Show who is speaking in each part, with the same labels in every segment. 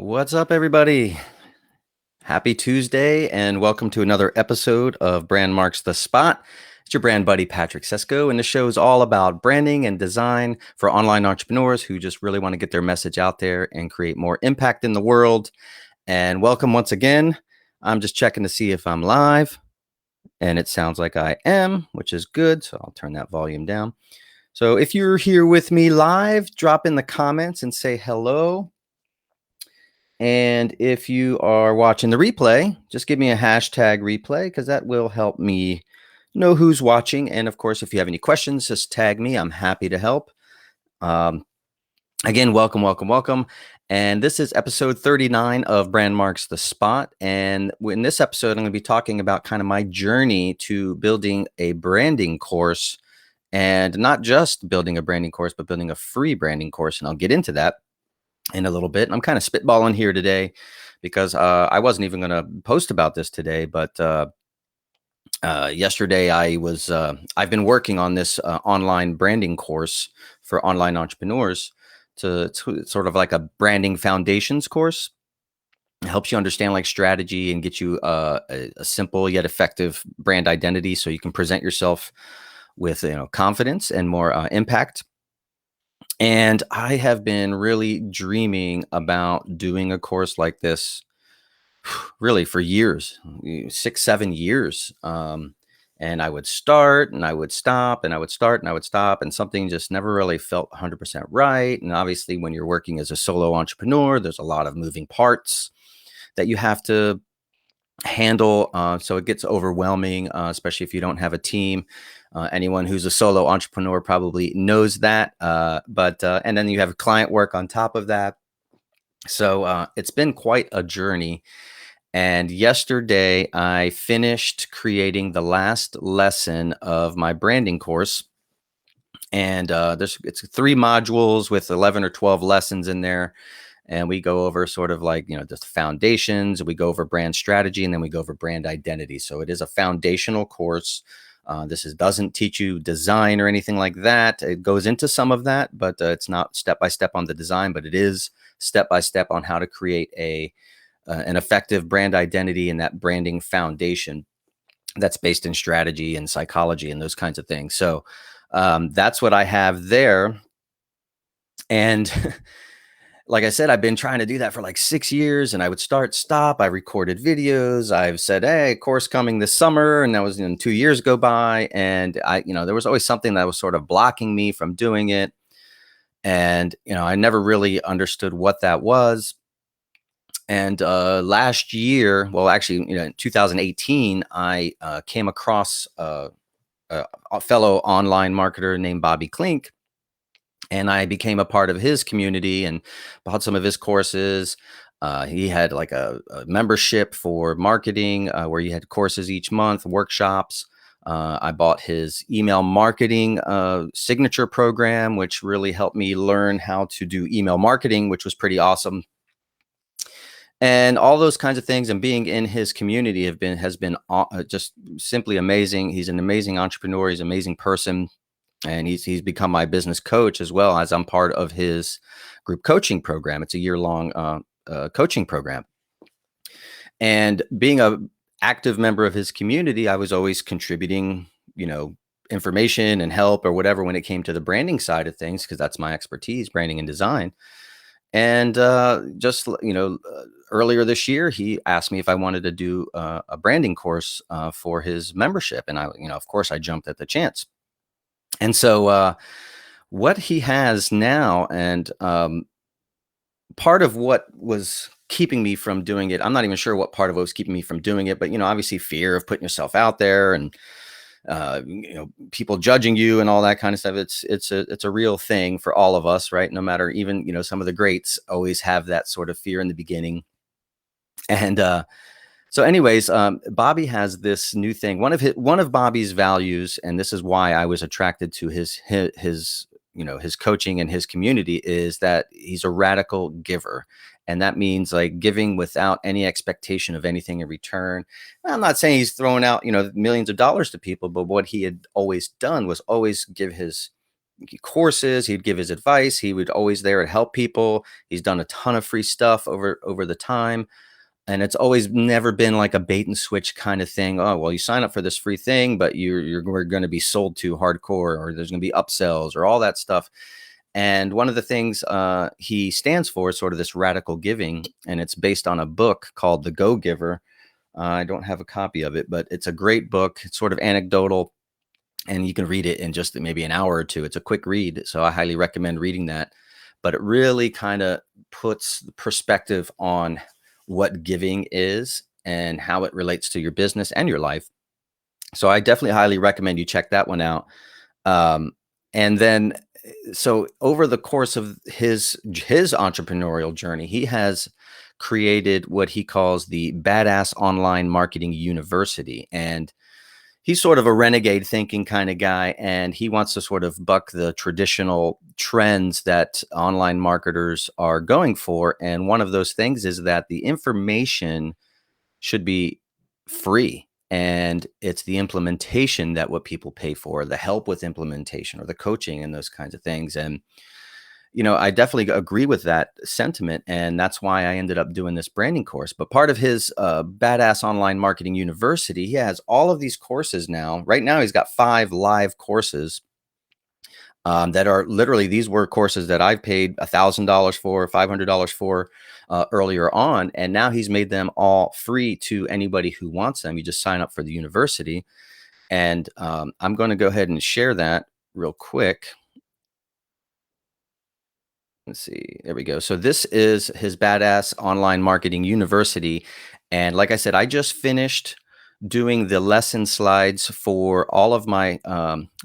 Speaker 1: What's up, everybody? Happy Tuesday, and welcome to another episode of Brand Marks the Spot. It's your brand buddy, Patrick Sesko, and the show is all about branding and design for online entrepreneurs who just really want to get their message out there and create more impact in the world. And welcome once again. I'm just checking to see if I'm live, and it sounds like I am, which is good. So I'll turn that volume down. So if you're here with me live, drop in the comments and say hello. And if you are watching the replay, just give me a hashtag replay because that will help me know who's watching. And of course, if you have any questions, just tag me. I'm happy to help. Um, Again, welcome, welcome, welcome. And this is episode 39 of Brand Marks the Spot. And in this episode, I'm going to be talking about kind of my journey to building a branding course, and not just building a branding course, but building a free branding course. And I'll get into that in a little bit. I'm kind of spitballing here today because I wasn't even going to post about this today, but yesterday I've been working on this online branding course for online entrepreneurs to sort of like a branding foundations course. It helps you understand like strategy and get you a simple yet effective brand identity so you can present yourself with confidence and more impact. And I have been really dreaming about doing a course like this really for years, 6, 7 years. And I would start and I would stop and I would start and I would stop, and something just never really felt 100% right. And obviously, when you're working as a solo entrepreneur, there's a lot of moving parts that you have to handle. So it gets overwhelming, especially if you don't have a team. Anyone who's a solo entrepreneur probably knows that. And then you have client work on top of that. So it's been quite a journey. And yesterday, I finished creating the last lesson of my branding course. And it's 3 modules with 11 or 12 lessons in there. And we go over sort of like, the foundations, we go over brand strategy, and then we go over brand identity. So it is a foundational course. Doesn't teach you design or anything like that. It goes into some of that, but it's not step by step on the design, but it is step by step on how to create an effective brand identity and that branding foundation that's based in strategy and psychology and those kinds of things. So that's what I have there. And like I said, I've been trying to do that for like 6 years, and I would start, stop. I recorded videos. I've said, hey, course coming this summer. And that was 2 years go by. And there was always something that was sort of blocking me from doing it. And, I never really understood what that was. And last year, well, actually, in 2018, I came across a fellow online marketer named Bobby Klink, and I became a part of his community and bought some of his courses. He had like a membership for marketing where you had courses each month, workshops. I bought his email marketing signature program, which really helped me learn how to do email marketing, which was pretty awesome. And all those kinds of things, and being in his community has been just simply amazing. He's an amazing entrepreneur. He's an amazing person. And he's become my business coach, as well as I'm part of his group coaching program. It's a year-long coaching program. And being a active member of his community, I was always contributing, information and help or whatever when it came to the branding side of things, because that's my expertise, branding and design. And earlier this year, he asked me if I wanted to do a branding course for his membership, and of course, I jumped at the chance. And so what he has now, and part of what was keeping me from doing it, I'm not even sure what part of what was keeping me from doing it, but, obviously fear of putting yourself out there and, people judging you and all that kind of stuff. It's a real thing for all of us, right? No matter, even, some of the greats always have that sort of fear in the beginning. And so anyways, Bobby has this new thing. One of Bobby's values, and this is why I was attracted to his coaching and his community, is that he's a radical giver. And that means like giving without any expectation of anything in return. I'm not saying he's throwing out, millions of dollars to people, but what he had always done was always give his courses. He'd give his advice. He would always there to help people. He's done a ton of free stuff over the time. And it's always never been like a bait and switch kind of thing. Oh, well, you sign up for this free thing, but we're going to be sold to hardcore, or there's going to be upsells or all that stuff. And one of the things he stands for is sort of this radical giving, and it's based on a book called The Go Giver. I don't have a copy of it, but it's a great book. It's sort of anecdotal, and you can read it in just maybe an hour or two. It's a quick read, so I highly recommend reading that. But it really kind of puts the perspective on what giving is and how it relates to your business and your life. So I definitely highly recommend you check that one out. And then, so over the course of his entrepreneurial journey, he has created what he calls the Badass Online Marketing University. And he's sort of a renegade thinking kind of guy, and he wants to sort of buck the traditional trends that online marketers are going for. And one of those things is that the information should be free, and it's the implementation that what people pay for, the help with implementation or the coaching and those kinds of things. And I definitely agree with that sentiment. And that's why I ended up doing this branding course. But part of his Badass Online Marketing University, he has all of these courses now. Right now, he's got 5 live courses that are literally, these were courses that I've paid $1,000 for, $500 for earlier on. And now he's made them all free to anybody who wants them. You just sign up for the university. And I'm going to go ahead and share that real quick. Let's see. There we go. So this is his Badass Online Marketing University. And like I said, I just finished doing the lesson slides for all of my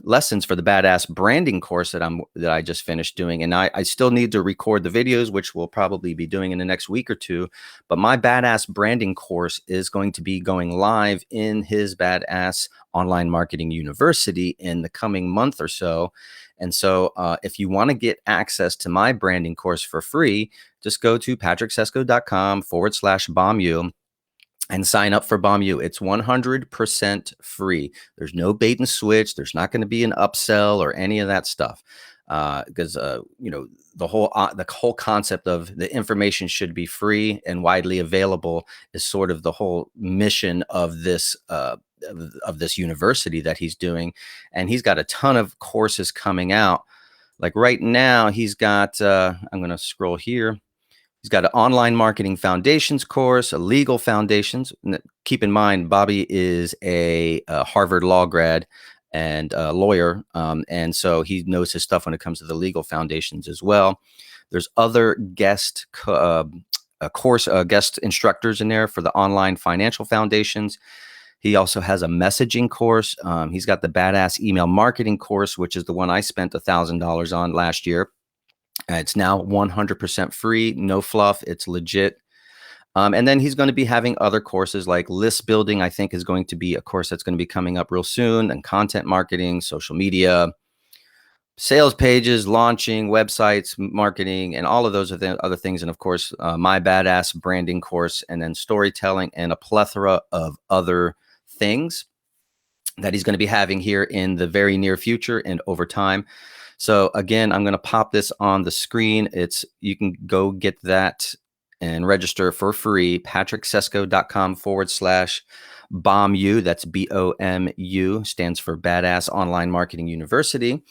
Speaker 1: lessons for the Badass Branding course that I just finished doing. And I still need to record the videos, which we'll probably be doing in the next week or two. But my Badass Branding course is going to be going live in his Badass Online Marketing University in the coming month or so. And so if you want to get access to my branding course for free, just go to patricksesko.com/BombU and sign up for BombU. It's 100% free. There's no bait and switch. There's not going to be an upsell or any of that stuff. Because the whole concept of the information should be free and widely available is sort of the whole mission of this university that he's doing. And he's got a ton of courses coming out. Like right now, he's got I'm going to scroll here. He's got an online marketing foundations course, a legal foundations. Keep in mind, Bobby is a Harvard law grad and a lawyer. And so he knows his stuff when it comes to the legal foundations as well. There's other guest instructors in there for the online financial foundations. He also has a messaging course. He's got the Badass Email Marketing course, which is the one I spent $1,000 on last year. It's now 100% free, no fluff. It's legit. And then he's going to be having other courses like list building. I think is going to be a course that's going to be coming up real soon, and content marketing, social media, sales pages, launching websites, marketing, and all of those other things. And of course, my Badass Branding course, and then storytelling, and a plethora of other things that he's going to be having here in the very near future and over time. So again, I'm going to pop this on the screen. You can go get that and register for free. patricksesko.com/BombU. That's BOMU, stands for Badass Online Marketing University.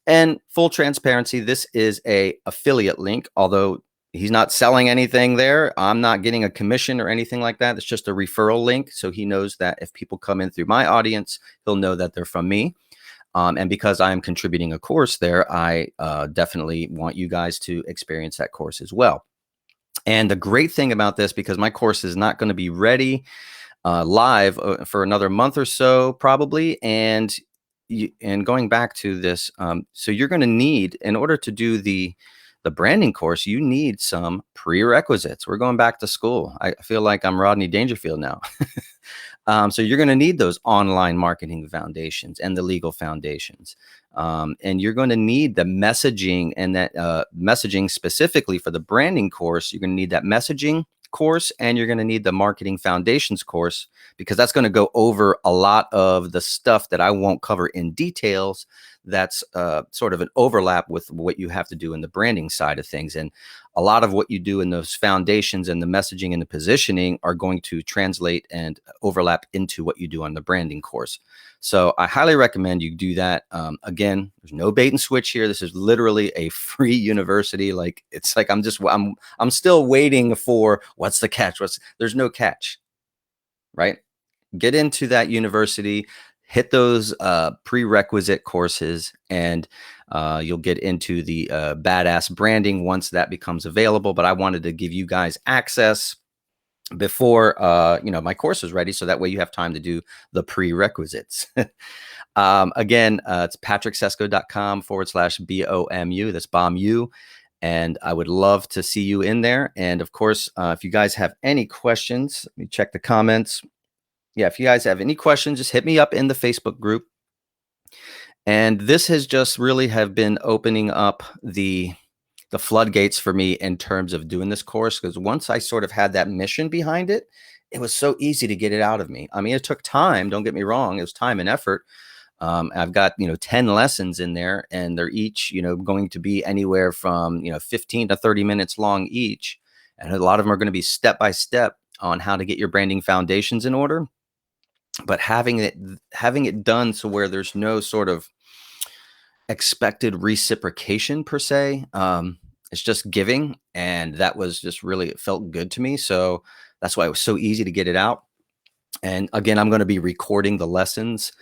Speaker 1: And full transparency, this is a affiliate link, although he's not selling anything there. I'm not getting a commission or anything like that. It's just a referral link. So he knows that if people come in through my audience, he'll know that they're from me. And because I'm contributing a course there, I definitely want you guys to experience that course as well. And the great thing about this, because my course is not going to be ready live for another month or so, probably. And going back to this, so you're going to need, in order to do the branding course, you need some prerequisites. We're going back to school. I feel like I'm Rodney Dangerfield now. So you're going to need those online marketing foundations and the legal foundations. And you're going to need the messaging, and that messaging specifically for the branding course. You're going to need that messaging course, and you're going to need the marketing foundations course, because that's going to go over a lot of the stuff that I won't cover in details that's sort of an overlap with what you have to do in the branding side of things. And a lot of what you do in those foundations and the messaging and the positioning are going to translate and overlap into what you do on the branding course. So I highly recommend you do that. Again, there's no bait and switch here. This is literally a free university. Like, it's like I'm still waiting for what's the catch. There's no catch, right? Get into that university, hit those prerequisite courses, and you'll get into the badass branding once that becomes available. But I wanted to give you guys access before my course is ready, so that way you have time to do the prerequisites. Again, it's patricksesko.com/BOMU. That's BOMU. And I would love to see you in there. And of course, if you guys have any questions, let me check the comments. Yeah, if you guys have any questions, just hit me up in the Facebook group. And this has just really have been opening up the floodgates for me in terms of doing this course, because once I sort of had that mission behind it, it was so easy to get it out of me. I mean, it took time, don't get me wrong, it was time and effort. I've got 10 lessons in there, and they're each going to be anywhere from 15 to 30 minutes long each, and a lot of them are going to be step by step on how to get your branding foundations in order. But having it done so where there's no sort of expected reciprocation per se. It's just giving, and that was just really, it felt good to me. So that's why it was so easy to get it out. And again, I'm going to be recording the lessons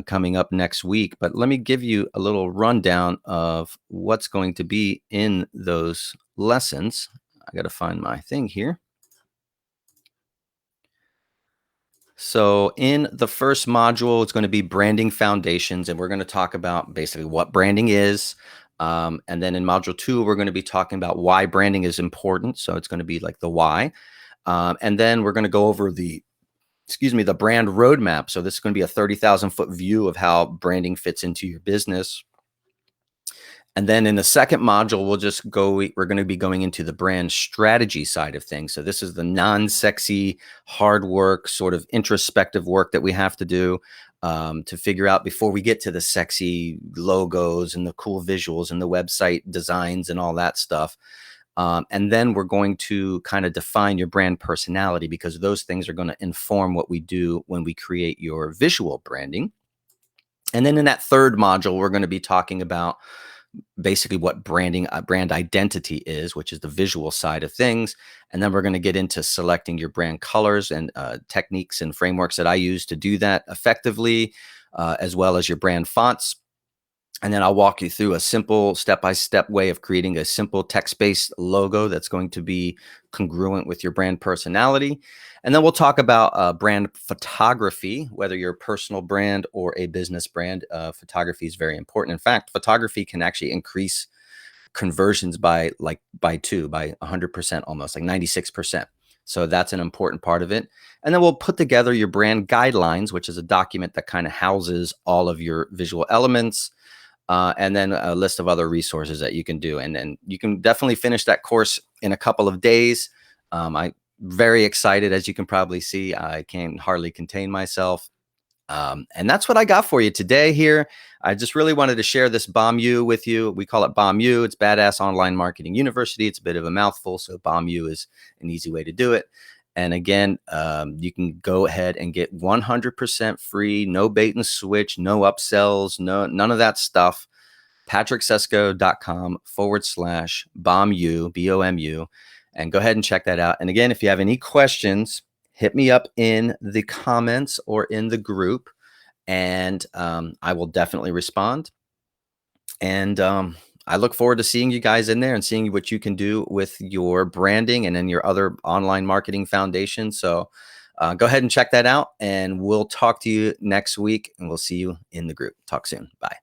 Speaker 1: coming up next week. But let me give you a little rundown of what's going to be in those lessons. I got to find my thing here. So in the first module, it's going to be branding foundations, and we're going to talk about basically what branding is. And then in module 2, we're going to be talking about why branding is important. So it's going to be like the why. And then we're going to go over the brand roadmap. So this is going to be a 30,000 foot view of how branding fits into your business. And then in the second module, we're going to be going into the brand strategy side of things. So this is the non-sexy, hard work, sort of introspective work that we have to do to figure out before we get to the sexy logos and the cool visuals and the website designs and all that stuff. And then we're going to kind of define your brand personality, because those things are going to inform what we do when we create your visual branding. And then in that third module, we're going to be talking about basically what brand identity is, which is the visual side of things. And then we're going to get into selecting your brand colors and techniques and frameworks that I use to do that effectively, as well as your brand fonts. And then I'll walk you through a simple step-by-step way of creating a simple text-based logo that's going to be congruent with your brand personality. And then we'll talk about brand photography, whether you're a personal brand or a business brand. Photography is very important. In fact, photography can actually increase conversions by 100%, almost like 96%. So that's an important part of it. And then we'll put together your brand guidelines, which is a document that kind of houses all of your visual elements. And then a list of other resources that you can do. And then you can definitely finish that course in a couple of days. I'm very excited, as you can probably see. I can hardly contain myself. And that's what I got for you today here. I just really wanted to share this BOMU with you. We call it BOMU. It's Badass Online Marketing University. It's a bit of a mouthful, so BOMU is an easy way to do it. And again, you can go ahead and get 100% free, no bait and switch, no upsells, none of that stuff. patricksesko.com/BOMU, BOMU, and go ahead and check that out. And again, if you have any questions, hit me up in the comments or in the group, and I will definitely respond. And I look forward to seeing you guys in there and seeing what you can do with your branding and then your other online marketing foundation. So go ahead and check that out, and we'll talk to you next week, and we'll see you in the group. Talk soon. Bye.